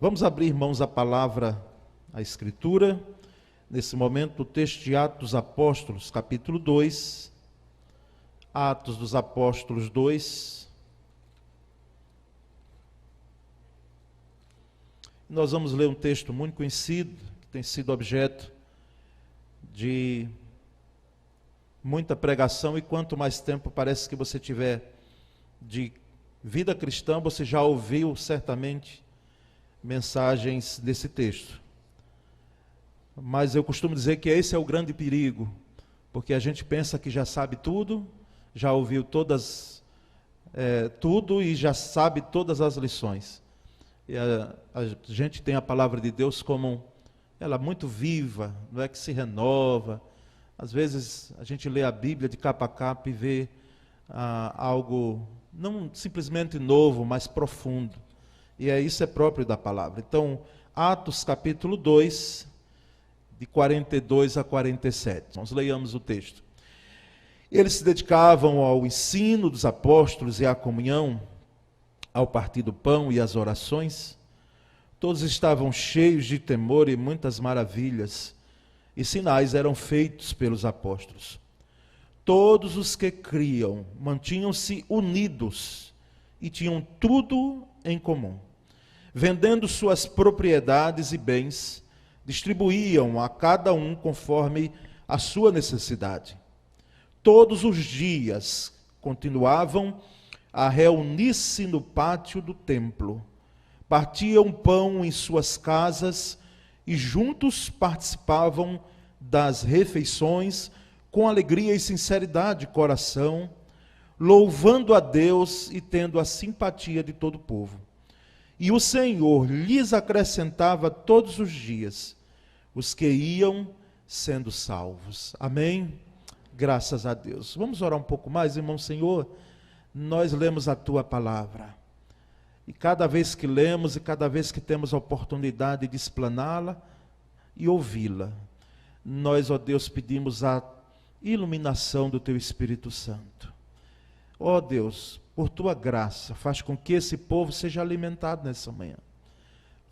Vamos abrir, irmãos, a palavra, a Escritura. Nesse momento, o texto de Atos dos Apóstolos, capítulo 2. Atos dos Apóstolos 2. Nós vamos ler um texto muito conhecido, que tem sido objeto de muita pregação, e quanto mais tempo parece que você tiver de vida cristã, você já ouviu certamente mensagens desse texto. Mas eu costumo dizer que esse é o grande perigo, porque a gente pensa que já sabe tudo, já ouviu tudo e já sabe todas as lições. E a gente tem a palavra de Deus como ela muito viva, não é que se renova. Às vezes a gente lê a Bíblia de capa a capa e vê algo não simplesmente novo, mas profundo. E isso é próprio da palavra. Então, Atos capítulo 2, de 42 a 47. Nós leiamos o texto. Eles se dedicavam ao ensino dos apóstolos e à comunhão, ao partir do pão e às orações. Todos estavam cheios de temor e muitas maravilhas e sinais eram feitos pelos apóstolos. Todos os que criam mantinham-se unidos e tinham tudo em comum. Vendendo suas propriedades e bens, distribuíam a cada um conforme a sua necessidade. Todos os dias continuavam a reunir-se no pátio do templo, partiam pão em suas casas e juntos participavam das refeições com alegria e sinceridade de coração, louvando a Deus e tendo a simpatia de todo o povo. E o Senhor lhes acrescentava todos os dias os que iam sendo salvos. Amém? Graças a Deus. Vamos orar um pouco mais, irmão. Senhor, nós lemos a Tua palavra. E cada vez que lemos e cada vez que temos a oportunidade de explaná-la e ouvi-la, nós, ó Deus, pedimos a iluminação do Teu Espírito Santo. Ó Deus, por Tua graça, faz com que esse povo seja alimentado nessa manhã.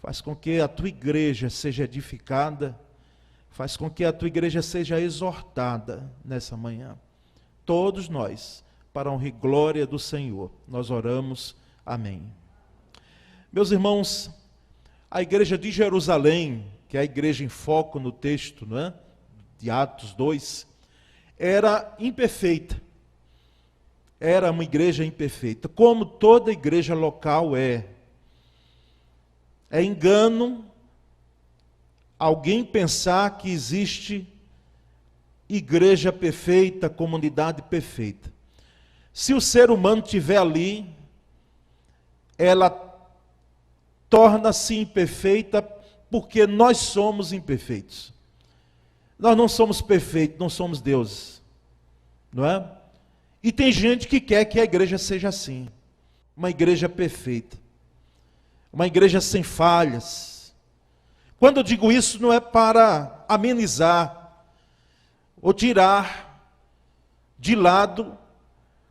Faz com que a Tua igreja seja edificada. Faz com que a Tua igreja seja exortada nessa manhã. Todos nós, para a honra e glória do Senhor, nós oramos. Amém. Meus irmãos, a igreja de Jerusalém, que é a igreja em foco no texto, não é? De Atos 2, era imperfeita. Era uma igreja imperfeita, como toda igreja local é. É engano alguém pensar que existe igreja perfeita, comunidade perfeita. Se o ser humano estiver ali, ela torna-se imperfeita porque nós somos imperfeitos. Nós não somos perfeitos, não somos deuses, não é? E tem gente que quer que a igreja seja assim, uma igreja perfeita, uma igreja sem falhas. Quando eu digo isso, não é para amenizar ou tirar de lado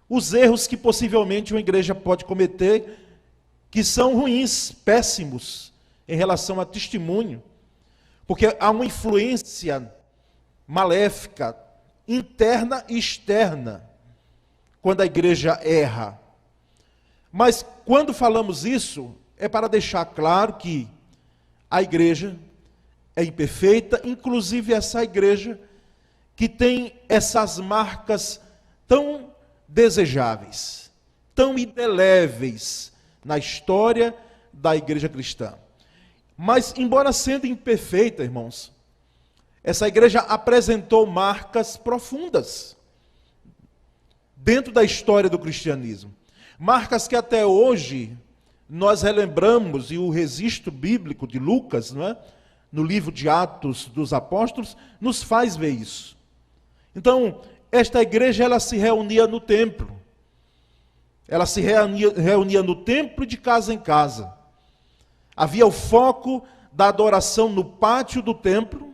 os erros que possivelmente uma igreja pode cometer, que são ruins, péssimos, em relação a testemunho, porque há uma influência maléfica, interna e externa, quando a igreja erra. Mas quando falamos isso, é para deixar claro que a igreja é imperfeita, inclusive essa igreja que tem essas marcas tão desejáveis, tão indeléveis na história da igreja cristã. Mas, embora sendo imperfeita, irmãos, essa igreja apresentou marcas profundas dentro da história do cristianismo. Marcas que até hoje nós relembramos, e o registro bíblico de Lucas, não é? No livro de Atos dos Apóstolos, nos faz ver isso. Então, esta igreja, ela se reunia no templo. Ela se reunia no templo e de casa em casa. Havia o foco da adoração no pátio do templo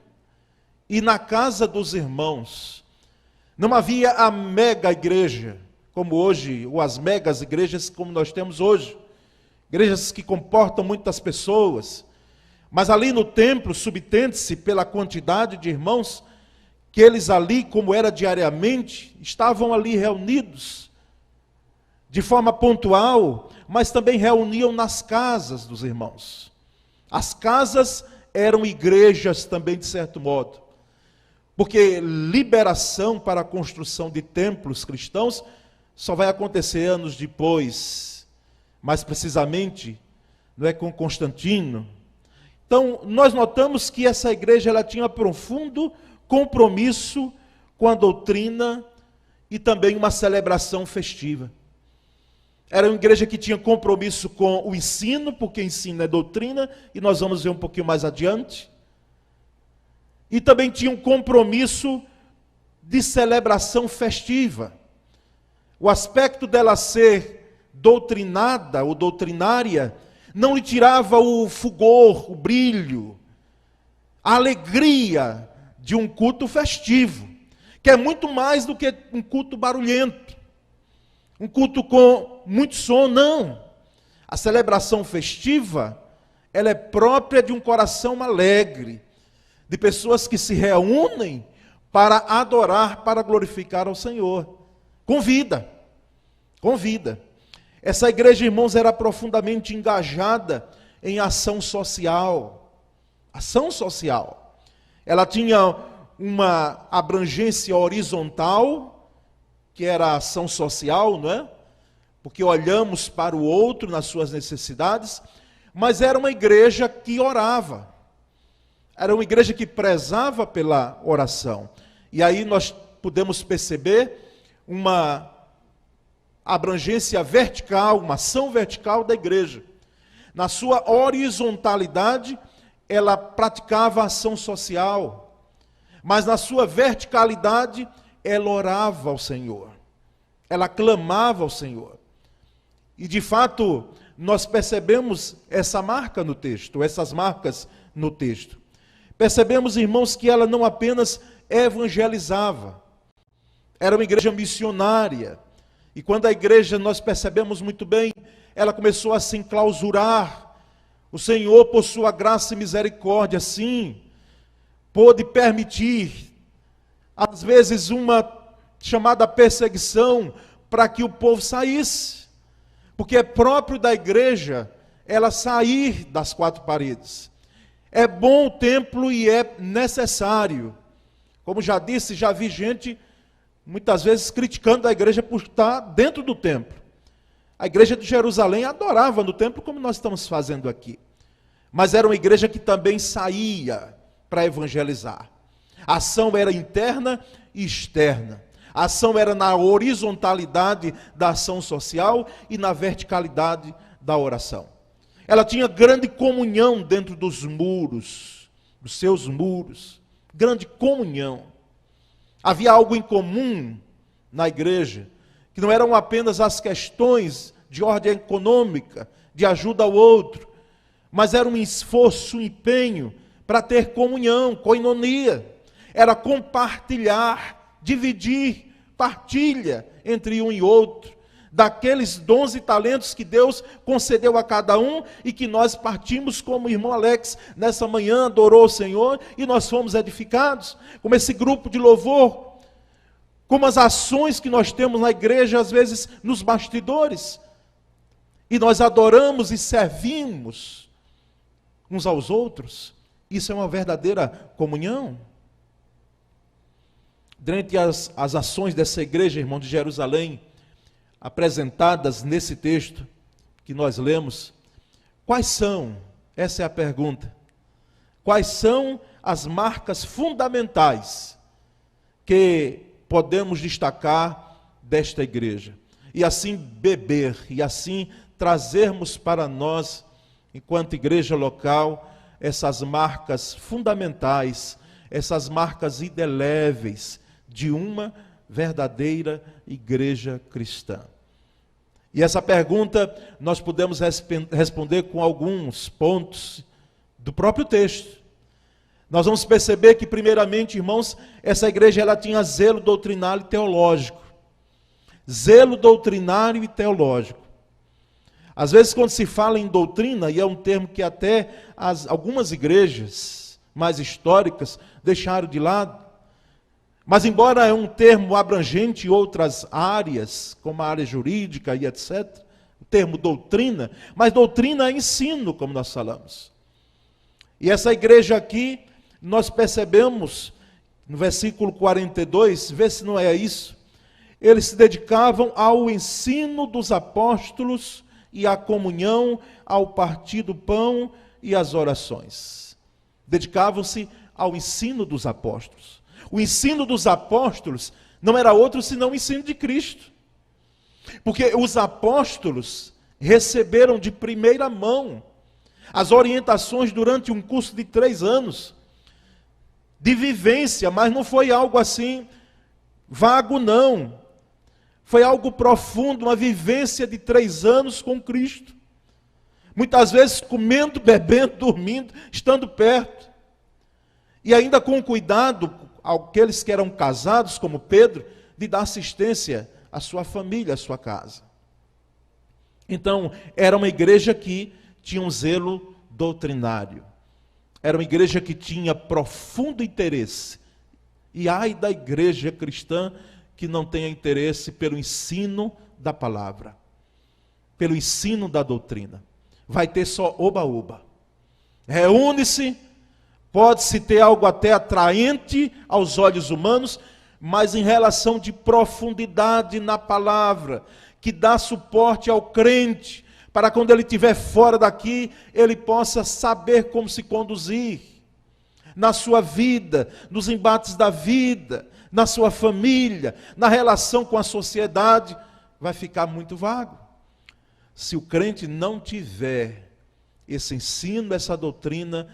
e na casa dos irmãos. Não havia a mega igreja, como hoje, ou as megas igrejas como nós temos hoje. Igrejas que comportam muitas pessoas, Mas ali no templo, subtende-se pela quantidade de irmãos, que eles ali, como era diariamente, estavam ali reunidos, de forma pontual, mas também reuniam nas casas dos irmãos. As casas eram igrejas também, de certo modo, porque liberação para a construção de templos cristãos só vai acontecer anos depois, mais precisamente, não é, com Constantino. Então, nós notamos que essa igreja ela tinha profundo compromisso com a doutrina e também uma celebração festiva. Era uma igreja que tinha compromisso com o ensino, porque ensino é doutrina, e nós vamos ver um pouquinho mais adiante. E também tinha um compromisso de celebração festiva. O aspecto dela ser doutrinada ou doutrinária não lhe tirava o fulgor, o brilho, a alegria de um culto festivo, que é muito mais do que um culto barulhento, um culto com muito som, não. A celebração festiva, ela é própria de um coração alegre, de pessoas que se reúnem para adorar, para glorificar ao Senhor. Convida. Essa igreja, irmãos, era profundamente engajada em ação social. Ação social. Ela tinha uma abrangência horizontal, que era a ação social, não é? Porque olhamos para o outro nas suas necessidades, mas era uma igreja que orava. Era uma igreja que prezava pela oração. E aí nós podemos perceber uma abrangência vertical, uma ação vertical da igreja. Na sua horizontalidade, ela praticava ação social, mas na sua verticalidade, ela orava ao Senhor, ela clamava ao Senhor. E de fato, nós percebemos essa marca no texto, essas marcas no texto. Percebemos, irmãos, que ela não apenas evangelizava, era uma igreja missionária. E quando a igreja, nós percebemos muito bem, ela começou a se enclausurar. O Senhor, por sua graça e misericórdia, sim, pôde permitir, às vezes, uma chamada perseguição para que o povo saísse. Porque é próprio da igreja ela sair das quatro paredes. É bom o templo e é necessário. Como já disse, já vi gente muitas vezes criticando a igreja por estar dentro do templo. A igreja de Jerusalém adorava no templo como nós estamos fazendo aqui. Mas era uma igreja que também saía para evangelizar. A ação era interna e externa. A ação era na horizontalidade da ação social e na verticalidade da oração. Ela tinha grande comunhão dentro dos muros, dos seus muros. Grande comunhão. Havia algo em comum na igreja, que não eram apenas as questões de ordem econômica, de ajuda ao outro, mas era um esforço, um empenho para ter comunhão, koinonia. Era compartilhar, dividir, partilha entre um e outro, daqueles dons e talentos que Deus concedeu a cada um e que nós partimos, como o irmão Alex nessa manhã adorou o Senhor e nós fomos edificados, como esse grupo de louvor, como as ações que nós temos na igreja, às vezes nos bastidores, e nós adoramos e servimos uns aos outros. Isso é uma verdadeira comunhão. Dentre as ações dessa igreja, irmão, de Jerusalém, apresentadas nesse texto que nós lemos, quais são? Essa é a pergunta. Quais são as marcas fundamentais que podemos destacar desta igreja? E assim beber, e assim trazermos para nós, enquanto igreja local, essas marcas fundamentais, essas marcas indeléveis de uma verdadeira igreja cristã. E essa pergunta nós podemos responder com alguns pontos do próprio texto. Nós vamos perceber que, primeiramente, irmãos, essa igreja ela tinha zelo doutrinário e teológico. Zelo doutrinário e teológico. Às vezes, quando se fala em doutrina, e é um termo que até algumas igrejas mais históricas deixaram de lado, mas embora é um termo abrangente em outras áreas, como a área jurídica e etc., o termo doutrina, mas doutrina é ensino, como nós falamos. E essa igreja aqui, nós percebemos, no versículo 42, vê se não é isso, eles se dedicavam ao ensino dos apóstolos e à comunhão, ao partir do pão e às orações. Dedicavam-se ao ensino dos apóstolos. O ensino dos apóstolos não era outro senão o ensino de Cristo. Porque os apóstolos receberam de primeira mão as orientações durante um curso de 3 anos, de vivência, mas não foi algo assim vago, não. Foi algo profundo, uma vivência de 3 anos com Cristo. Muitas vezes comendo, bebendo, dormindo, estando perto. E ainda com cuidado, aqueles que eram casados, como Pedro, de dar assistência à sua família, à sua casa. Então, era uma igreja que tinha um zelo doutrinário. Era uma igreja que tinha profundo interesse. E ai da igreja cristã que não tenha interesse pelo ensino da palavra, pelo ensino da doutrina. Vai ter só oba-oba. Reúne-se, pode-se ter algo até atraente aos olhos humanos, mas em relação de profundidade na palavra, que dá suporte ao crente, para quando ele estiver fora daqui, ele possa saber como se conduzir na sua vida, nos embates da vida, na sua família, na relação com a sociedade, vai ficar muito vago. Se o crente não tiver esse ensino, essa doutrina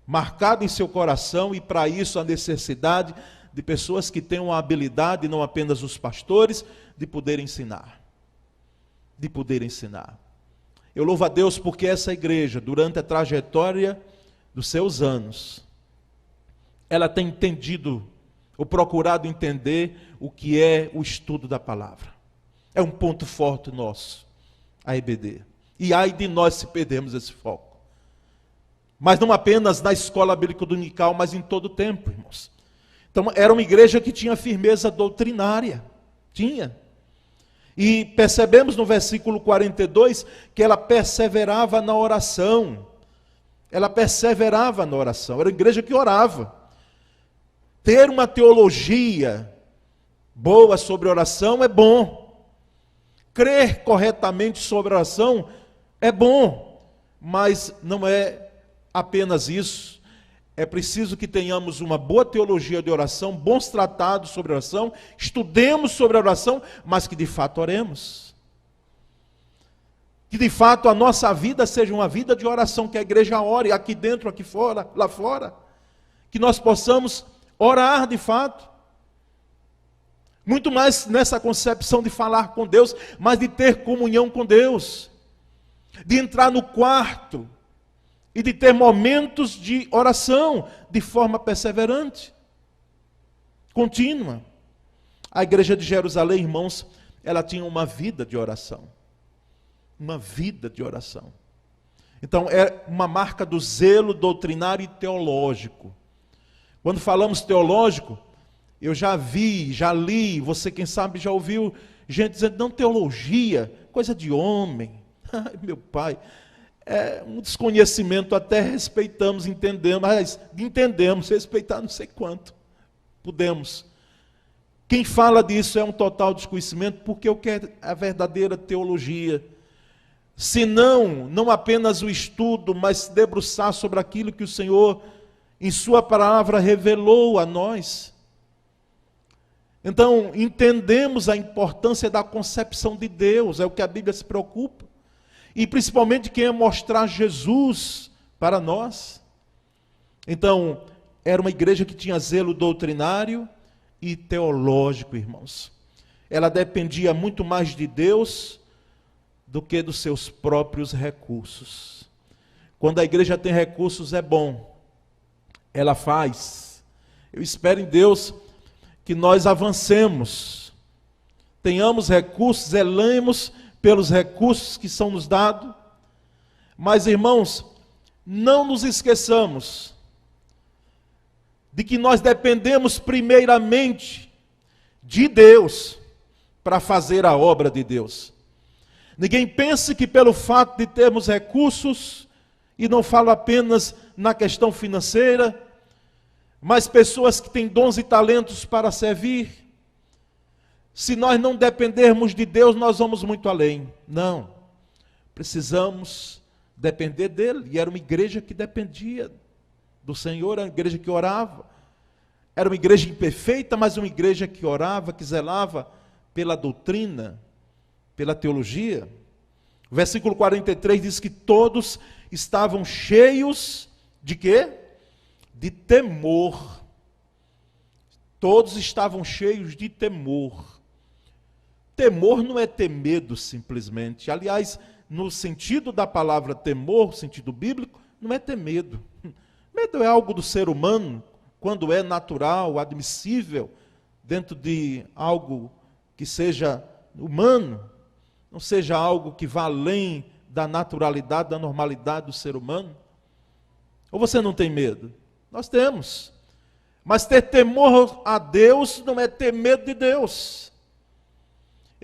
marcado em seu coração, e para isso a necessidade de pessoas que tenham a habilidade, não apenas os pastores, de poder ensinar. De poder ensinar. Eu louvo a Deus porque essa igreja, durante a trajetória dos seus anos, ela tem entendido, ou procurado entender, o que é o estudo da palavra. É um ponto forte nosso, a EBD. E ai de nós se perdermos esse foco. Mas não apenas na escola bíblica dominical, mas em todo o tempo, irmãos. Então, era uma igreja que tinha firmeza doutrinária. Tinha. E percebemos no versículo 42 que ela perseverava na oração. Ela perseverava na oração. Era uma igreja que orava. Ter uma teologia boa sobre oração é bom. Crer corretamente sobre oração é bom. Mas não é apenas isso. É preciso que tenhamos uma boa teologia de oração, bons tratados sobre oração, estudemos sobre a oração, mas que de fato oremos. Que de fato a nossa vida seja uma vida de oração, que a igreja ore, aqui dentro, aqui fora, lá fora. Que nós possamos orar de fato. Muito mais nessa concepção de falar com Deus, mas de ter comunhão com Deus. De entrar no quarto e de ter momentos de oração de forma perseverante, contínua. A igreja de Jerusalém, irmãos, ela tinha uma vida de oração. Uma vida de oração. Então, é uma marca do zelo doutrinário e teológico. Quando falamos teológico, eu já vi, já li, você quem sabe já ouviu gente dizendo, não, teologia, coisa de homem. Ai, meu pai, é um desconhecimento, até respeitamos, entendemos, mas entendemos, respeitar não sei quanto, podemos. Quem fala disso é um total desconhecimento, porque eu quero a verdadeira teologia. Se não apenas o estudo, mas se debruçar sobre aquilo que o Senhor, em sua palavra, revelou a nós. Então, entendemos a importância da concepção de Deus, é o que a Bíblia se preocupa. E principalmente quem é mostrar Jesus para nós. Então, era uma igreja que tinha zelo doutrinário e teológico, irmãos. Ela dependia muito mais de Deus do que dos seus próprios recursos. Quando a igreja tem recursos é bom. Ela faz. Eu espero em Deus que nós avancemos. Tenhamos recursos, zelemos pelos recursos que são nos dados, mas, irmãos, não nos esqueçamos de que nós dependemos primeiramente de Deus para fazer a obra de Deus. Ninguém pense que pelo fato de termos recursos, e não falo apenas na questão financeira, mas pessoas que têm dons e talentos para servir, se nós não dependermos de Deus, nós vamos muito além. Não, precisamos depender dele. E era uma igreja que dependia do Senhor, era uma igreja que orava. Era uma igreja imperfeita, mas uma igreja que orava, que zelava pela doutrina, pela teologia. O versículo 43 diz que todos estavam cheios de quê? De temor. Todos estavam cheios de temor. Temor não é ter medo simplesmente. Aliás, no sentido da palavra temor, sentido bíblico, não é ter medo. Medo é algo do ser humano, quando é natural, admissível, dentro de algo que seja humano, não seja algo que vá além da naturalidade, da normalidade do ser humano. Ou você não tem medo? Nós temos. Mas ter temor a Deus não é ter medo de Deus.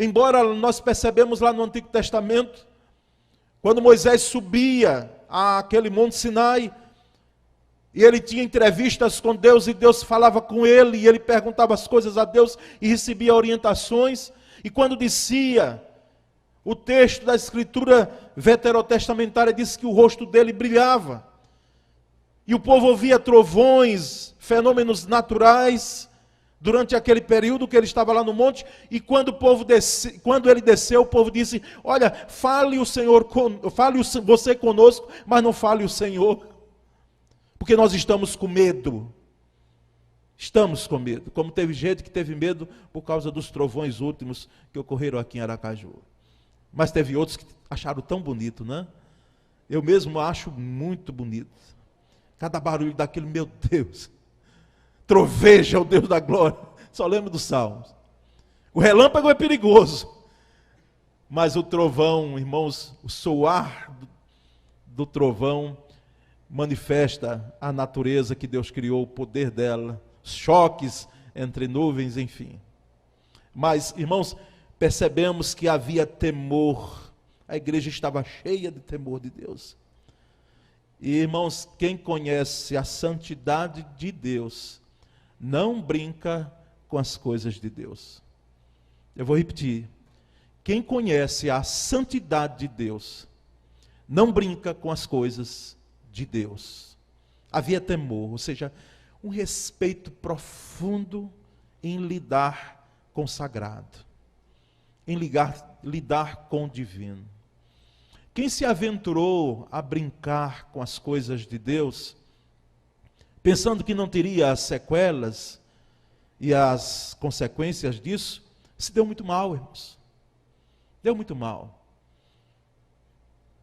Embora nós percebemos lá no Antigo Testamento, quando Moisés subia àquele Monte Sinai, e ele tinha entrevistas com Deus, e Deus falava com ele, e ele perguntava as coisas a Deus, e recebia orientações, e quando descia, o texto da Escritura veterotestamentária diz que o rosto dele brilhava, e o povo ouvia trovões, fenômenos naturais, durante aquele período que ele estava lá no monte, e quando ele desceu, o povo disse: olha, fale você conosco, mas não fale o Senhor, porque nós estamos com medo. Estamos com medo, como teve gente que teve medo por causa dos trovões últimos que ocorreram aqui em Aracaju. Mas teve outros que acharam tão bonito, né? Eu mesmo acho muito bonito. Cada barulho daquilo, meu Deus, troveja o Deus da glória. Só lembro dos salmos. O relâmpago é perigoso, mas o trovão, irmãos, o soar do trovão manifesta a natureza que Deus criou, o poder dela, choques entre nuvens, enfim. Mas, irmãos, percebemos que havia temor. A igreja estava cheia de temor de Deus. E, irmãos, quem conhece a santidade de Deus não brinca com as coisas de Deus. Eu vou repetir. Quem conhece a santidade de Deus não brinca com as coisas de Deus. Havia temor, ou seja, um respeito profundo em lidar com o sagrado, em lidar com o divino. Quem se aventurou a brincar com as coisas de Deus, pensando que não teria as sequelas e as consequências disso, se deu muito mal, irmãos. Deu muito mal.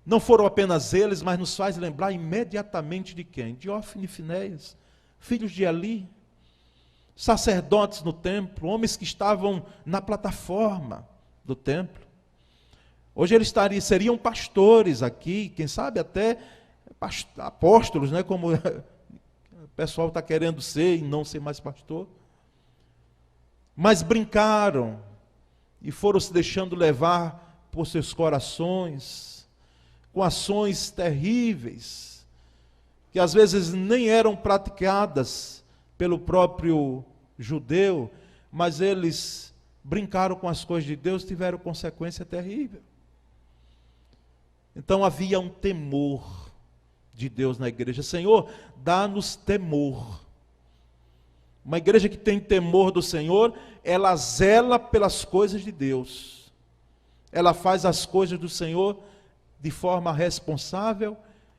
Não foram apenas eles, mas nos faz lembrar imediatamente de quem? De Ófine e Finéias, filhos de Eli, sacerdotes no templo, homens que estavam na plataforma do templo. Hoje eles seriam pastores aqui, quem sabe até apóstolos, né, como o pessoal está querendo ser e não ser mais pastor. Mas brincaram e foram se deixando levar por seus corações, com ações terríveis, que às vezes nem eram praticadas pelo próprio judeu, mas eles brincaram com as coisas de Deus e tiveram consequência terrível. Então havia um temor de Deus na igreja. Senhor, dá-nos temor. Uma igreja que tem temor do Senhor, ela zela pelas coisas de Deus. Ela faz as coisas do Senhor de forma responsável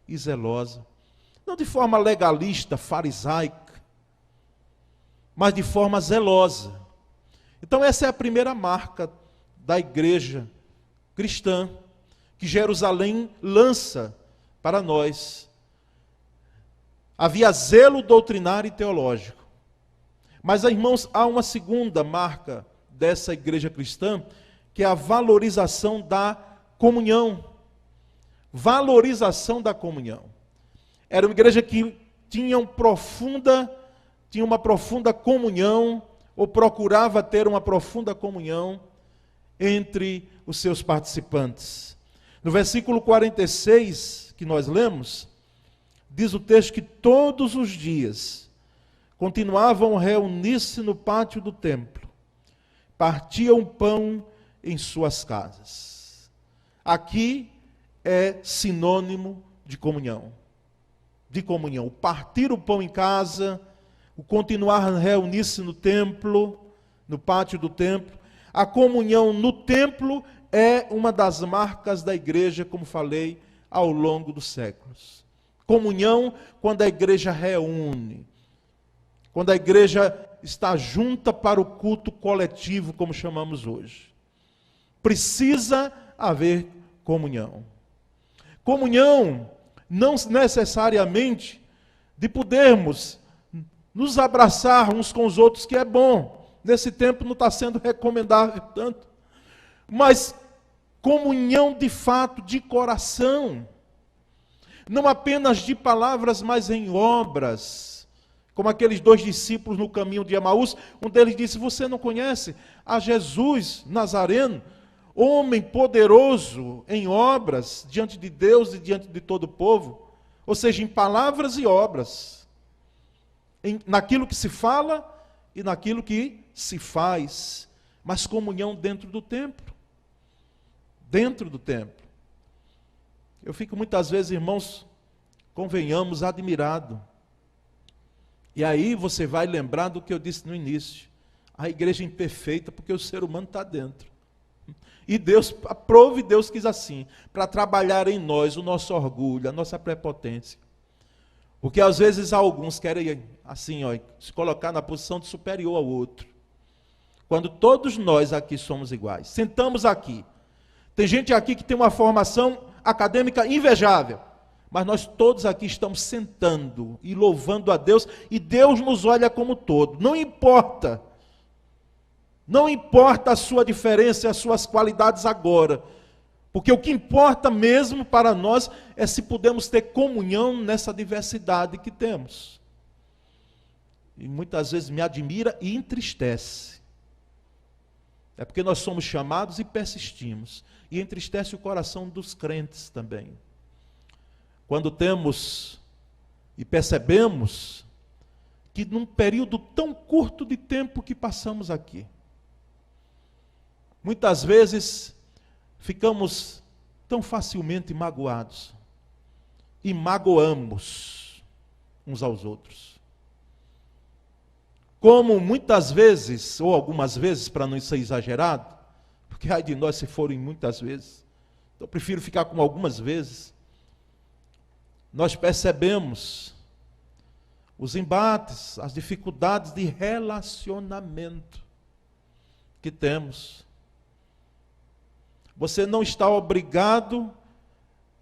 e zelosa. Não de forma legalista, farisaica, mas de forma zelosa. Então essa é a primeira marca da igreja cristã, que Jerusalém lança para nós. Havia zelo doutrinário e teológico. Mas, irmãos, há uma segunda marca dessa igreja cristã, que é a valorização da comunhão. Valorização da comunhão. Era uma igreja que tinha uma profunda comunhão, ou procurava ter uma profunda comunhão entre os seus participantes. No versículo 46, que nós lemos, diz o texto que todos os dias continuavam a reunir-se no pátio do templo, partiam pão em suas casas. Aqui é sinônimo de comunhão. De comunhão. O partir o pão em casa, o continuar a reunir-se no templo, no pátio do templo. A comunhão no templo é uma das marcas da igreja, como falei, ao longo dos séculos. Comunhão quando a igreja reúne, quando a igreja está junta para o culto coletivo, como chamamos hoje. Precisa haver comunhão. Comunhão não necessariamente de podermos nos abraçar uns com os outros, que é bom. Nesse tempo não está sendo recomendável tanto. Mas comunhão de fato, de coração. Não apenas de palavras, mas em obras. Como aqueles 2 discípulos no caminho de Emaús, um deles disse: você não conhece a Jesus Nazareno, homem poderoso em obras, diante de Deus e diante de todo o povo? Ou seja, em palavras e obras. Naquilo que se fala e naquilo que se faz. Mas comunhão dentro do templo. Dentro do templo. Eu fico muitas vezes, irmãos, convenhamos, admirado. E aí você vai lembrar do que eu disse no início. A igreja é imperfeita porque o ser humano está dentro. E Deus aprove, Deus quis assim, para trabalhar em nós o nosso orgulho, a nossa prepotência. Porque às vezes alguns querem, assim, se colocar na posição de superior ao outro. Quando todos nós aqui somos iguais. Sentamos aqui. Tem gente aqui que tem uma formação acadêmica invejável. Mas nós todos aqui estamos sentando e louvando a Deus. E Deus nos olha como todo. Não importa. Não importa a sua diferença, as suas qualidades agora. Porque o que importa mesmo para nós é se podemos ter comunhão nessa diversidade que temos. E muitas vezes me admira e entristece. É porque nós somos chamados e persistimos. E entristece o coração dos crentes também. Quando temos e percebemos que num período tão curto de tempo que passamos aqui, muitas vezes ficamos tão facilmente magoados e magoamos uns aos outros. Como muitas vezes, ou algumas vezes, para não ser exagerado, porque ai de nós se forem muitas vezes, então eu prefiro ficar com algumas vezes, nós percebemos os embates, as dificuldades de relacionamento que temos. Você não está obrigado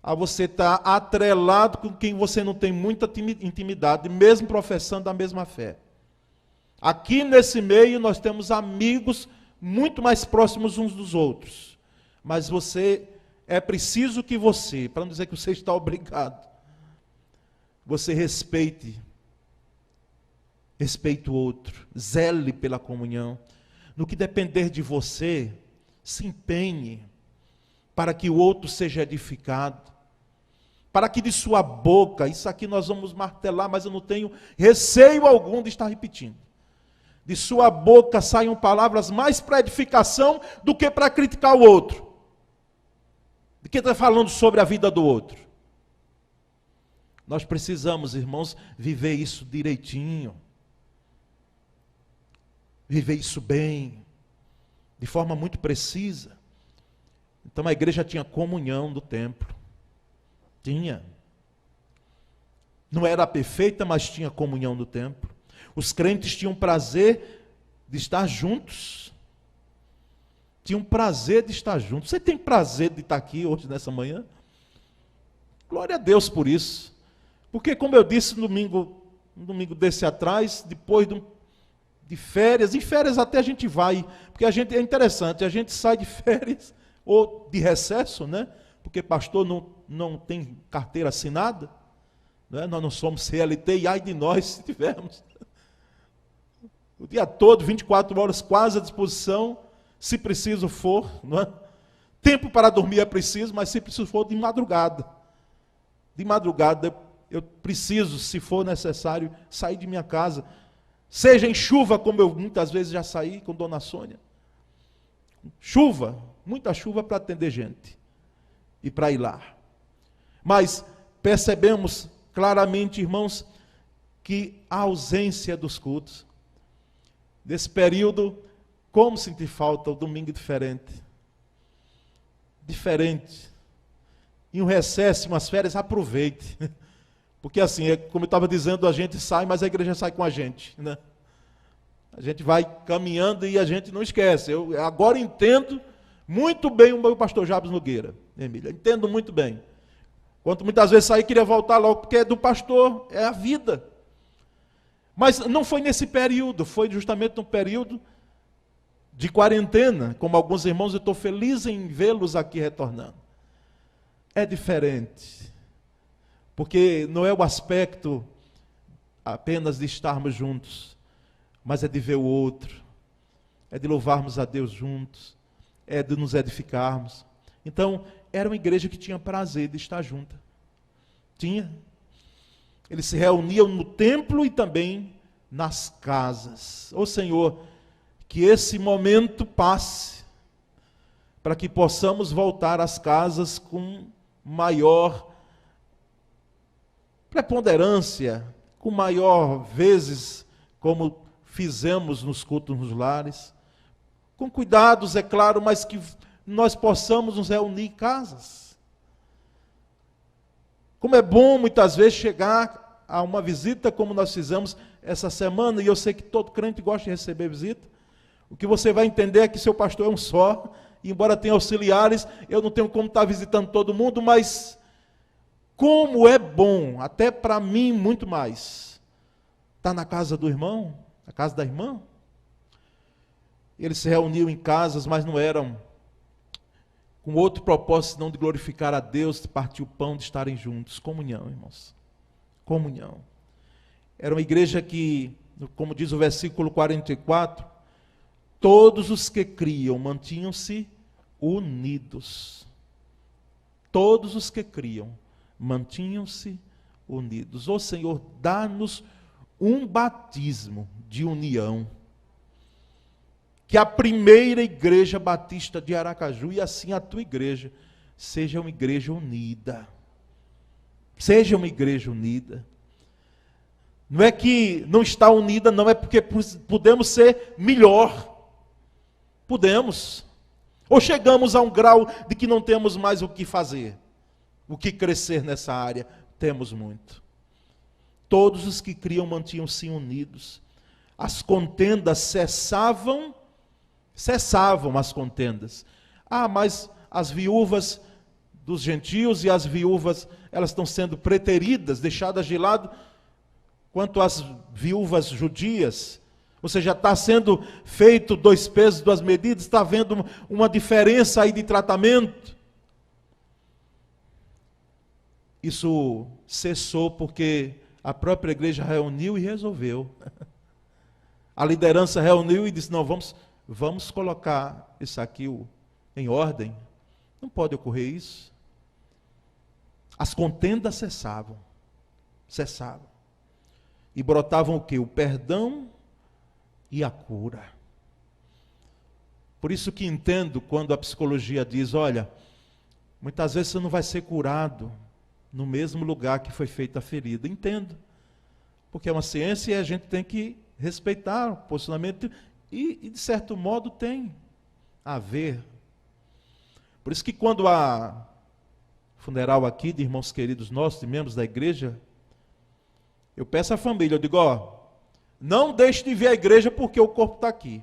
a você estar atrelado com quem você não tem muita intimidade, mesmo professando a mesma fé. Aqui nesse meio nós temos amigos muito mais próximos uns dos outros. Mas é preciso que você, para não dizer que você está obrigado, você respeite o outro, zele pela comunhão. No que depender de você, se empenhe para que o outro seja edificado, para que de sua boca, isso aqui nós vamos martelar, mas eu não tenho receio algum de estar repetindo, de sua boca saiam palavras mais para edificação do que para criticar o outro, do que estar falando sobre a vida do outro. Nós precisamos, irmãos, viver isso direitinho, viver isso bem, de forma muito precisa. Então a igreja tinha comunhão do templo. Tinha. Não era perfeita, mas tinha comunhão do templo. Os crentes tinham prazer de estar juntos. Tinham prazer de estar juntos. Você tem prazer de estar aqui hoje, nessa manhã? Glória a Deus por isso. Porque, como eu disse no domingo desse atrás, depois de férias, em férias até a gente vai, porque é interessante, a gente sai de férias, ou de recesso, né? Porque pastor não tem carteira assinada, né? Nós não somos CLT, e ai de nós se tivermos. O dia todo, 24 horas quase à disposição, se preciso for, não é? Tempo para dormir é preciso, mas se preciso for de madrugada. De madrugada eu preciso, se for necessário, sair de minha casa. Seja em chuva, como eu muitas vezes já saí com Dona Sônia. Chuva, muita chuva para atender gente. E para ir lá. Mas percebemos claramente, irmãos, que a ausência dos cultos, desse período, como sentir falta, o domingo diferente. Diferente. Em um recesso, umas férias, aproveite. Porque assim, como eu estava dizendo, a gente sai, mas a igreja sai com a gente, né? A gente vai caminhando e a gente não esquece. Eu agora entendo muito bem o meu pastor Jabes Nogueira, Emília. Entendo muito bem. Quanto muitas vezes saí, queria voltar logo, porque é do pastor, é a vida. Mas não foi nesse período, foi justamente no período de quarentena. Como alguns irmãos, eu estou feliz em vê-los aqui retornando. É diferente. Porque não é o aspecto apenas de estarmos juntos, mas é de ver o outro, é de louvarmos a Deus juntos, é de nos edificarmos. Então, era uma igreja que tinha prazer de estar junta. Tinha. Eles se reuniam no templo e também nas casas. Ô Senhor, que esse momento passe, para que possamos voltar às casas com maior preponderância, com maior vezes, como fizemos nos cultos nos lares, com cuidados, é claro, mas que nós possamos nos reunir em casas. Como é bom muitas vezes chegar a uma visita, como nós fizemos essa semana, e eu sei que todo crente gosta de receber visita. O que você vai entender é que seu pastor é um só, e embora tenha auxiliares, eu não tenho como estar visitando todo mundo, mas como é bom, até para mim muito mais, estar na casa do irmão, na casa da irmã. Eles se reuniam em casas, mas não eram com outro propósito, senão de glorificar a Deus, de partir o pão, de estarem juntos. Comunhão, irmãos. Comunhão. Era uma igreja que, como diz o versículo 44, todos os que criam mantinham-se unidos. Todos os que criam mantinham-se unidos. Ó Senhor, dá-nos um batismo de união. Que a primeira igreja batista de Aracaju, e assim a tua igreja, seja uma igreja unida. Seja uma igreja unida. Não é que não está unida, não, é porque podemos ser melhor. Podemos. Ou chegamos a um grau de que não temos mais o que fazer, o que crescer nessa área. Temos muito. Todos os que criam mantinham-se unidos. As contendas cessavam as contendas. Ah, mas as viúvas dos gentios e as viúvas, elas estão sendo preteridas, deixadas de lado, quanto às viúvas judias. Ou seja, está sendo feito 2 pesos, 2 medidas, está havendo uma diferença aí de tratamento. Isso cessou porque a própria igreja reuniu e resolveu. A liderança reuniu e disse, não, vamos colocar isso aqui em ordem. Não pode ocorrer isso. As contendas cessavam. E brotavam o quê? O perdão e a cura. Por isso que entendo quando a psicologia diz, olha, muitas vezes você não vai ser curado no mesmo lugar que foi feita a ferida. Entendo. Porque é uma ciência e a gente tem que respeitar o posicionamento e de certo modo tem a ver. Por isso que quando há funeral aqui de irmãos queridos nossos, de membros da igreja, eu peço à família, eu digo, não deixe de ver a igreja porque o corpo está aqui.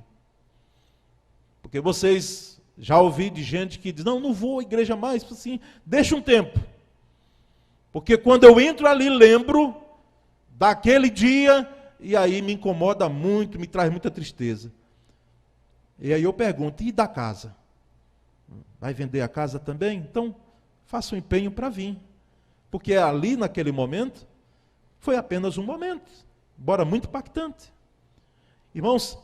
Porque vocês já ouvi de gente que diz, não vou à igreja mais, assim, deixa um tempo. Porque quando eu entro ali, lembro daquele dia e aí me incomoda muito, me traz muita tristeza. E aí eu pergunto, e da casa? Vai vender a casa também? Então, faça um empenho para vir. Porque ali, naquele momento, foi apenas um momento, embora muito impactante. Irmãos,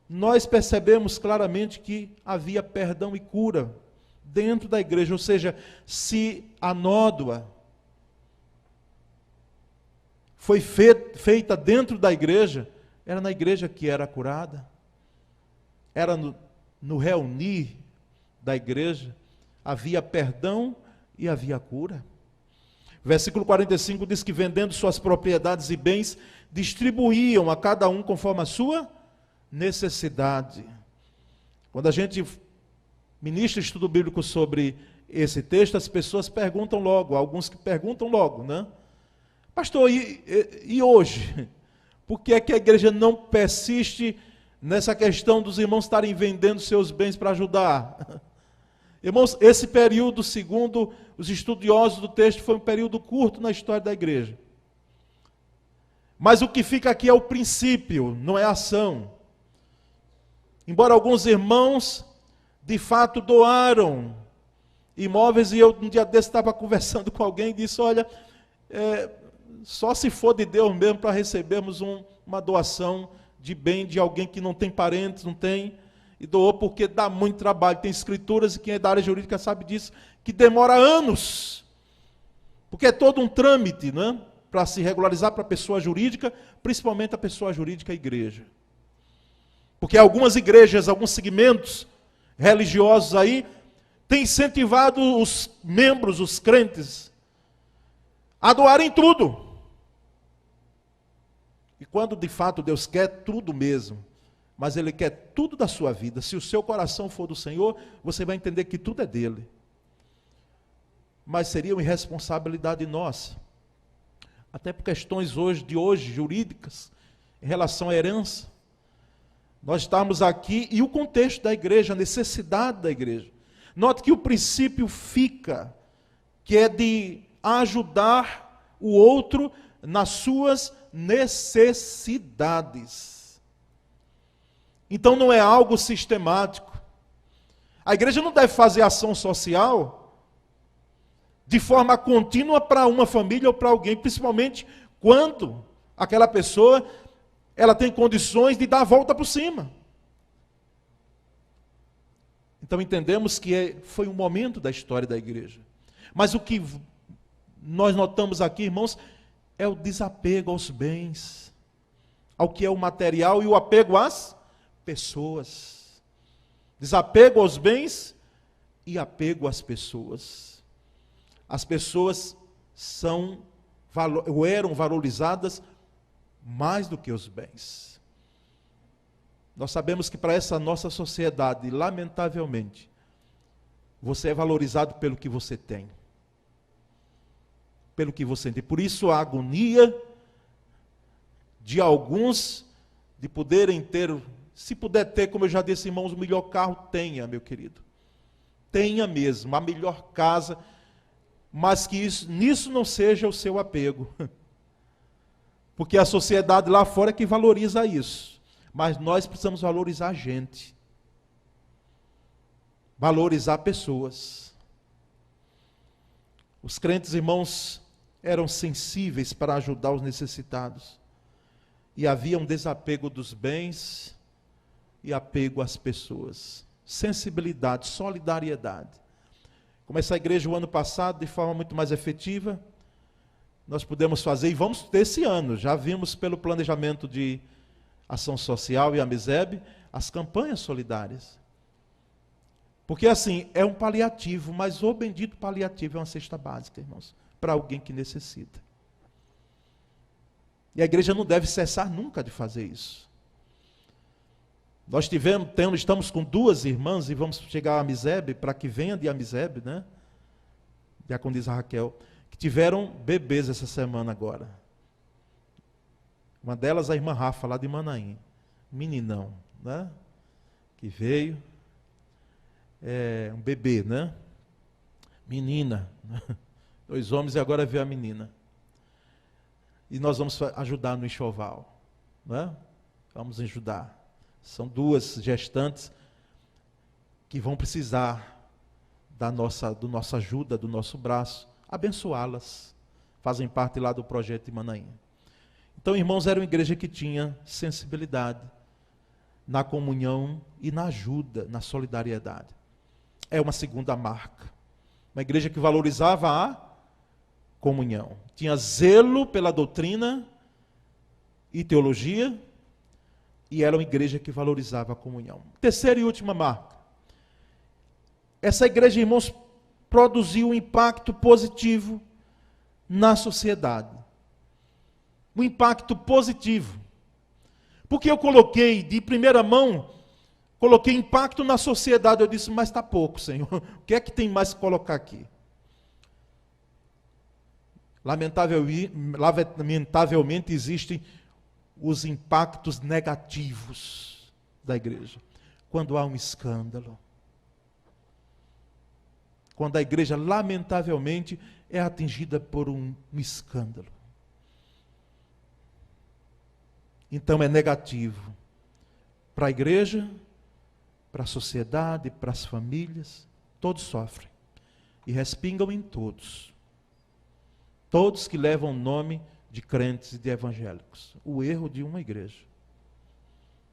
nós percebemos claramente que havia perdão e cura dentro da igreja, ou seja, se a nódoa foi feita dentro da igreja, era na igreja que era curada, era no reunir da igreja, havia perdão e havia cura. Versículo 45 diz que vendendo suas propriedades e bens, distribuíam a cada um conforme a sua necessidade. Quando a gente ministra estudo bíblico sobre esse texto, as pessoas perguntam logo, alguns que perguntam logo, né? Pastor, e hoje? Por que é que a igreja não persiste nessa questão dos irmãos estarem vendendo seus bens para ajudar? Irmãos, esse período, segundo os estudiosos do texto, foi um período curto na história da igreja. Mas o que fica aqui é o princípio, não é a ação. Embora alguns irmãos, de fato, doaram imóveis, e eu um dia desse estava conversando com alguém e disse, olha, só se for de Deus mesmo para recebermos uma doação de bem de alguém que não tem parentes, não tem, e doou porque dá muito trabalho. Tem escrituras, e quem é da área jurídica sabe disso, que demora anos, porque é todo um trâmite, né, para se regularizar para a pessoa jurídica, principalmente a pessoa jurídica a igreja. Porque algumas igrejas, alguns segmentos religiosos aí, têm incentivado os membros, os crentes, a doarem tudo. E quando de fato Deus quer tudo mesmo, mas Ele quer tudo da sua vida, se o seu coração for do Senhor, você vai entender que tudo é dele. Mas seria uma irresponsabilidade nossa, até por questões de hoje, jurídicas, em relação à herança. Nós estamos aqui, e o contexto da igreja, a necessidade da igreja. Note que o princípio fica, que é de ajudar o outro nas suas necessidades. Então não é algo sistemático. A igreja não deve fazer ação social de forma contínua para uma família ou para alguém, principalmente quando aquela pessoa ela tem condições de dar a volta por cima. Então entendemos que foi um momento da história da igreja. Mas o que nós notamos aqui, irmãos, é o desapego aos bens, ao que é o material, e o apego às pessoas. Desapego aos bens e apego às pessoas. As pessoas eram valorizadas mais do que os bens. Nós sabemos que para essa nossa sociedade, lamentavelmente, você é valorizado pelo que você tem. Pelo que você tem. Por isso a agonia de alguns de poderem ter, se puder ter, como eu já disse, irmãos, o melhor carro, tenha, meu querido. Tenha mesmo, a melhor casa, mas que nisso não seja o seu apego. Porque a sociedade lá fora é que valoriza isso. Mas nós precisamos valorizar a gente. Valorizar pessoas. Os crentes, irmãos, eram sensíveis para ajudar os necessitados. E havia um desapego dos bens e apego às pessoas. Sensibilidade, solidariedade. Como essa igreja o ano passado, de forma muito mais efetiva, nós podemos fazer, e vamos ter esse ano, já vimos pelo planejamento de ação social e a MISEB, as campanhas solidárias. Porque assim, é um paliativo, mas o bendito paliativo é uma cesta básica, irmãos, para alguém que necessita. E a igreja não deve cessar nunca de fazer isso. Nós estamos com 2 irmãs, e vamos chegar à MISEB, para que venha de MISEB, né? Diaconisa Raquel, que tiveram bebês essa semana agora. Uma delas, a irmã Rafa, lá de Manaim. Meninão, né? Que veio. Um bebê, né? Menina. 2 homens e agora veio a menina. e nós vamos ajudar no enxoval. Não é? Vamos ajudar. São 2 gestantes que vão precisar do nossa ajuda, do nosso braço, abençoá-las. Fazem parte lá do projeto de Manaim. Então, irmãos, era uma igreja que tinha sensibilidade na comunhão e na ajuda, na solidariedade. É uma segunda marca. Uma igreja que valorizava a comunhão. Tinha zelo pela doutrina e teologia, e era uma igreja que valorizava a comunhão. Terceira e última marca. Essa igreja, irmãos, produziu um impacto positivo na sociedade. Um impacto positivo. Porque eu coloquei de primeira mão, coloquei impacto na sociedade. Eu disse, mas está pouco, Senhor. O que é que tem mais que colocar aqui? Lamentavelmente existem os impactos negativos da igreja. Quando há um escândalo. Quando a igreja, lamentavelmente, é atingida por um escândalo. Então é negativo para a igreja, para a sociedade, para as famílias. Todos sofrem e respingam em todos. Todos que levam o nome de crentes e de evangélicos. O erro de uma igreja.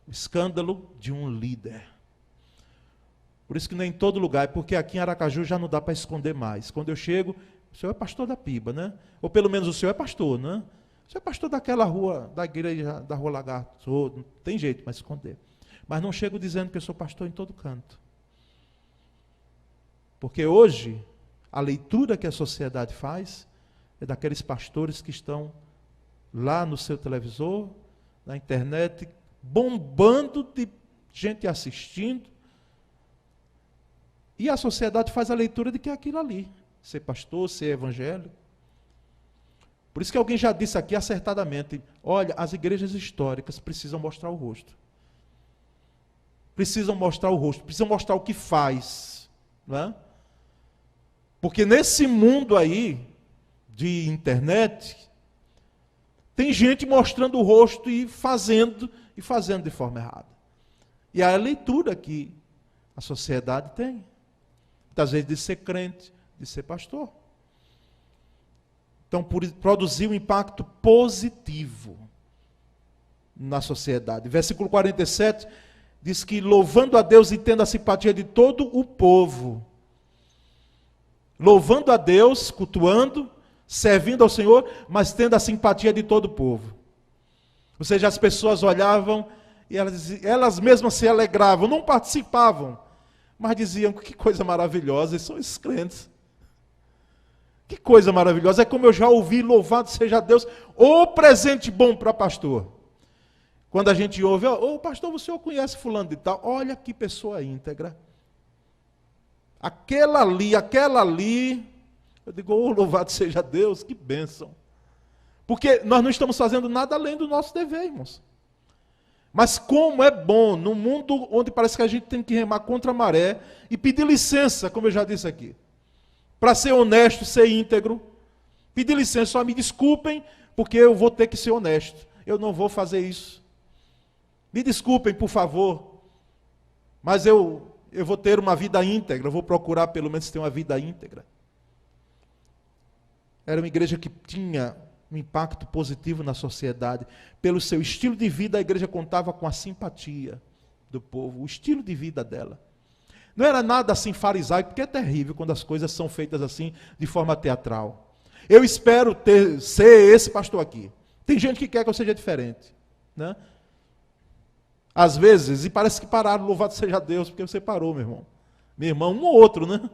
O escândalo de um líder. Por isso que nem em todo lugar, porque aqui em Aracaju já não dá para esconder mais. Quando eu chego, o senhor é pastor da Piba, né? Ou pelo menos o senhor é pastor, né? O senhor é pastor daquela rua, da igreja da Rua Lagarto. Não tem jeito para esconder. Mas não chego dizendo que eu sou pastor em todo canto. Porque hoje, a leitura que a sociedade faz é daqueles pastores que estão lá no seu televisor, na internet, bombando de gente assistindo. E a sociedade faz a leitura de que é aquilo ali. Ser pastor, ser evangélico. Por isso que alguém já disse aqui acertadamente, olha, as igrejas históricas precisam mostrar o rosto. Precisam mostrar o rosto, precisam mostrar o que faz. Não é? Porque nesse mundo aí, de internet, tem gente mostrando o rosto e fazendo de forma errada. E é a leitura que a sociedade tem. Muitas vezes de ser crente, de ser pastor. Então, produzir um impacto positivo na sociedade. Versículo 47 diz que louvando a Deus e tendo a simpatia de todo o povo. Louvando a Deus, cultuando, servindo ao Senhor, mas tendo a simpatia de todo o povo. Ou seja, as pessoas olhavam e elas mesmas se alegravam, não participavam, mas diziam, que coisa maravilhosa, eles são esses crentes. Que coisa maravilhosa, é como eu já ouvi, louvado seja Deus, ô presente bom para pastor. Quando a gente ouve, ô pastor, o senhor conhece fulano de tal? Olha que pessoa íntegra. Aquela ali, eu digo, ô louvado seja Deus, que bênção. Porque nós não estamos fazendo nada além do nosso dever, irmãos. Mas como é bom, num mundo onde parece que a gente tem que remar contra a maré e pedir licença, como eu já disse aqui, para ser honesto, ser íntegro, pedir licença, só me desculpem, porque eu vou ter que ser honesto. Eu não vou fazer isso. Me desculpem, por favor, mas eu vou ter uma vida íntegra, eu vou procurar pelo menos ter uma vida íntegra. Era uma igreja que tinha um impacto positivo na sociedade. Pelo seu estilo de vida, a igreja contava com a simpatia do povo, o estilo de vida dela. Não era nada assim farisaico, porque é terrível quando as coisas são feitas assim, de forma teatral. Eu espero ser esse pastor aqui. Tem gente que quer que eu seja diferente, né? Às vezes, e parece que pararam, louvado seja Deus, porque você parou, meu irmão. Meu irmão, um ou outro, né?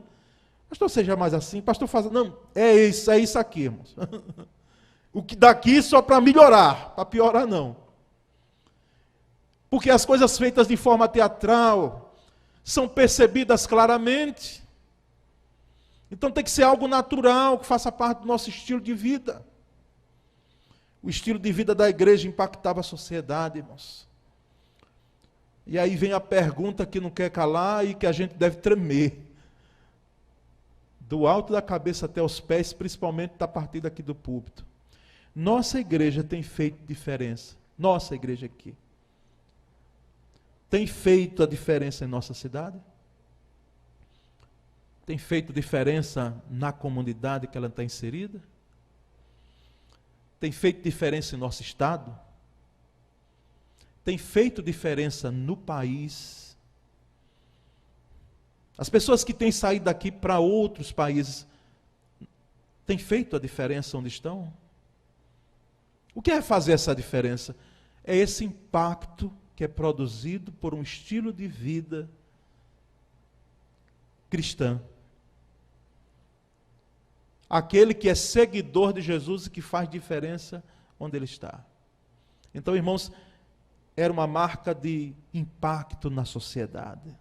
Pastor, seja mais assim, pastor, faz... Não, é isso aqui, irmãos. O que daqui só para melhorar, para piorar não. Porque as coisas feitas de forma teatral são percebidas claramente. Então tem que ser algo natural, que faça parte do nosso estilo de vida. O estilo de vida da igreja impactava a sociedade, irmãos. E aí vem a pergunta que não quer calar e que a gente deve tremer. Do alto da cabeça até os pés, principalmente da partida aqui do púlpito. Nossa igreja tem feito diferença. Nossa igreja aqui. Tem feito a diferença em nossa cidade? Tem feito diferença na comunidade que ela está inserida? Tem feito diferença em nosso estado? Tem feito diferença no país? As pessoas que têm saído daqui para outros países, têm feito a diferença onde estão? O que é fazer essa diferença? É esse impacto que é produzido por um estilo de vida cristã. Aquele que é seguidor de Jesus e que faz diferença onde ele está. Então, irmãos, era uma marca de impacto na sociedade.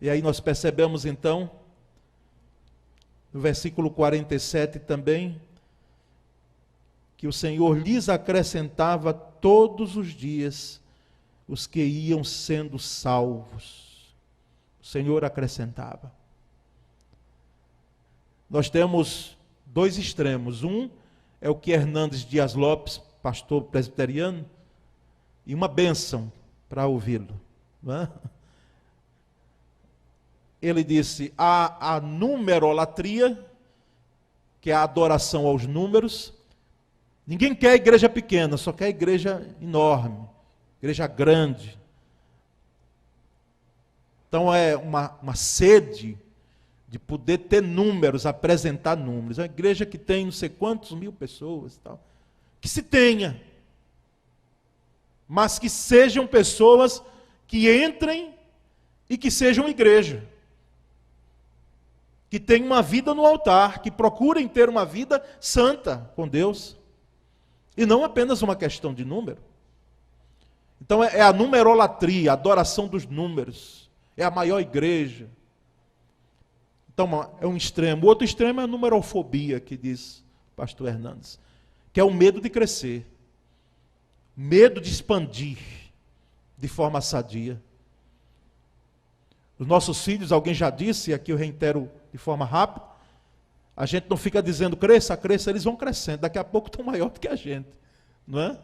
E aí nós percebemos então, no versículo 47 também, que o Senhor lhes acrescentava todos os dias os que iam sendo salvos. O Senhor acrescentava. Nós temos dois extremos. Um é o que Hernandes Dias Lopes, pastor presbiteriano, e uma bênção para ouvi-lo. Não é? Ele disse, há a numerolatria, que é a adoração aos números. Ninguém quer igreja pequena, só quer igreja enorme, igreja grande. Então é uma sede de poder ter números, apresentar números. É uma igreja que tem não sei quantos mil pessoas, tal. Que se tenha, mas que sejam pessoas que entrem e que sejam igreja. Que tenham uma vida no altar, que procurem ter uma vida santa com Deus. E não apenas uma questão de número. Então é a numerolatria, a adoração dos números. É a maior igreja. Então é um extremo. O outro extremo é a numerofobia, que diz o pastor Hernandes. Que é o medo de crescer. Medo de expandir de forma sadia. Os nossos filhos, alguém já disse, e aqui eu reitero de forma rápida, a gente não fica dizendo cresça, cresça, eles vão crescendo, daqui a pouco estão maior do que a gente, não é?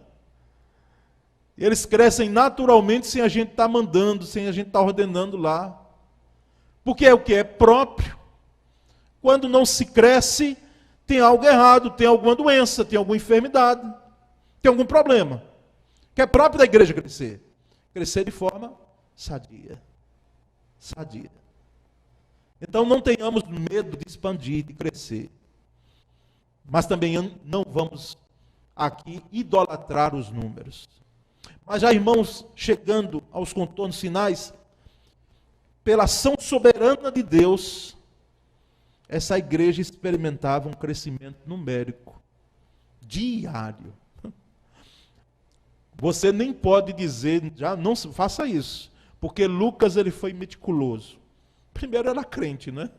E eles crescem naturalmente sem a gente estar mandando, sem a gente estar ordenando lá. Porque é o que é próprio. Quando não se cresce, tem algo errado, tem alguma doença, tem alguma enfermidade, tem algum problema. Que é próprio da igreja crescer. Crescer de forma sadia. Sadia. Então não tenhamos medo de expandir, de crescer. Mas também não vamos aqui idolatrar os números. Mas já, irmãos, chegando aos contornos finais, pela ação soberana de Deus, essa igreja experimentava um crescimento numérico, diário. Você nem pode dizer, já não faça isso, porque Lucas ele foi meticuloso. Primeiro era crente, né?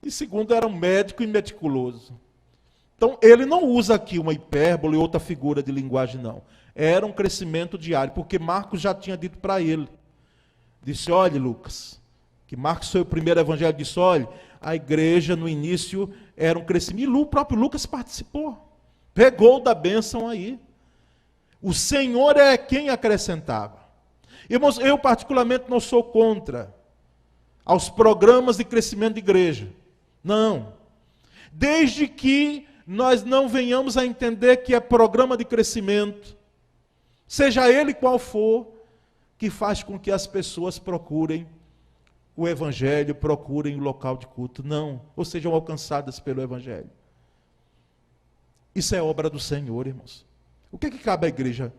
E segundo era um médico e meticuloso. Então ele não usa aqui uma hipérbole ou outra figura de linguagem, não. Era um crescimento diário, porque Marcos já tinha dito para ele. Disse, olha Lucas, que Marcos foi o primeiro evangelho, disse, olha, a igreja no início era um crescimento. E o próprio Lucas participou. Pegou da bênção aí. O Senhor é quem acrescentava. Irmãos, eu particularmente não sou contra aos programas de crescimento de igreja. Não. Desde que nós não venhamos a entender que é programa de crescimento, seja ele qual for, que faz com que as pessoas procurem o Evangelho, procurem o local de culto. Não. Ou sejam alcançadas pelo Evangelho. Isso é obra do Senhor, irmãos. O que cabe à igreja?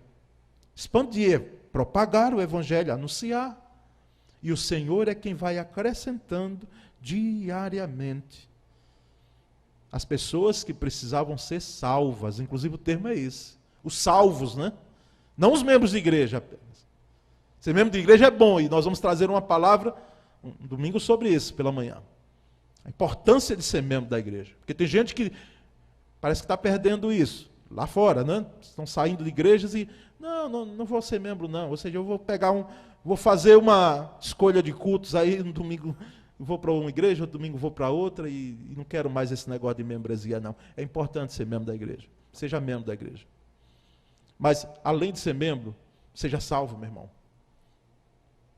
Expandir, propagar o Evangelho, anunciar. E o Senhor é quem vai acrescentando diariamente as pessoas que precisavam ser salvas. Inclusive o termo é esse. Os salvos, né? Não os membros de igreja apenas. Ser membro de igreja é bom, e nós vamos trazer uma palavra um domingo sobre isso, pela manhã. A importância de ser membro da igreja. Porque tem gente que parece que está perdendo isso. Lá fora, né? Estão saindo de igrejas e não vou ser membro, não. Ou seja, eu vou fazer uma escolha de cultos aí, no domingo vou para uma igreja, no domingo vou para outra e não quero mais esse negócio de membresia, não. É importante ser membro da igreja. seja membro da igreja. Mas, além de ser membro, seja salvo, meu irmão.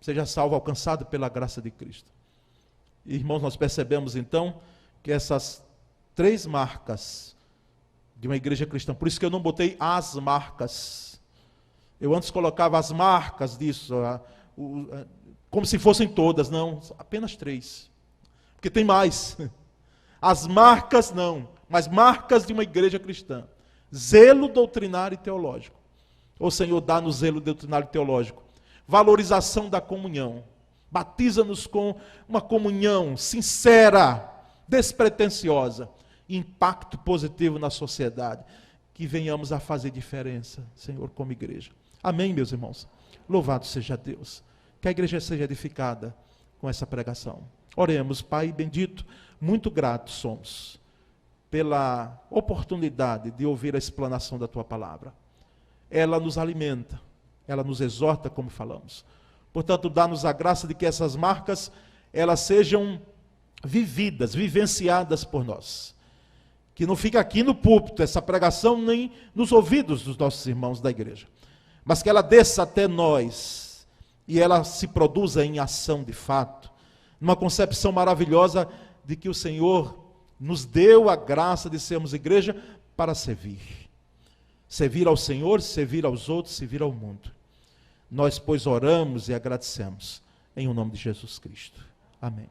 Seja salvo, alcançado pela graça de Cristo. E, irmãos, nós percebemos então que essas 3 marcas de uma igreja cristã, por isso que eu não botei as marcas. Eu antes colocava as marcas disso, como se fossem todas, não, apenas 3. Porque tem mais. As marcas não, mas marcas de uma igreja cristã. Zelo doutrinário e teológico. O Senhor dá-nos zelo doutrinário e teológico. Valorização da comunhão. Batiza-nos com uma comunhão sincera, despretensiosa. Impacto positivo na sociedade. Que venhamos a fazer diferença, Senhor, como igreja. Amém, meus irmãos? Louvado seja Deus. Que a igreja seja edificada com essa pregação. Oremos, Pai bendito, muito gratos somos pela oportunidade de ouvir a explanação da Tua palavra. Ela nos alimenta, ela nos exorta, como falamos. Portanto, dá-nos a graça de que essas marcas, elas sejam vividas, vivenciadas por nós. Que não fique aqui no púlpito essa pregação, nem nos ouvidos dos nossos irmãos da igreja. Mas que ela desça até nós e ela se produza em ação de fato. Numa concepção maravilhosa de que o Senhor nos deu a graça de sermos igreja para servir. Servir ao Senhor, servir aos outros, servir ao mundo. Nós, pois, oramos e agradecemos em o nome de Jesus Cristo. Amém.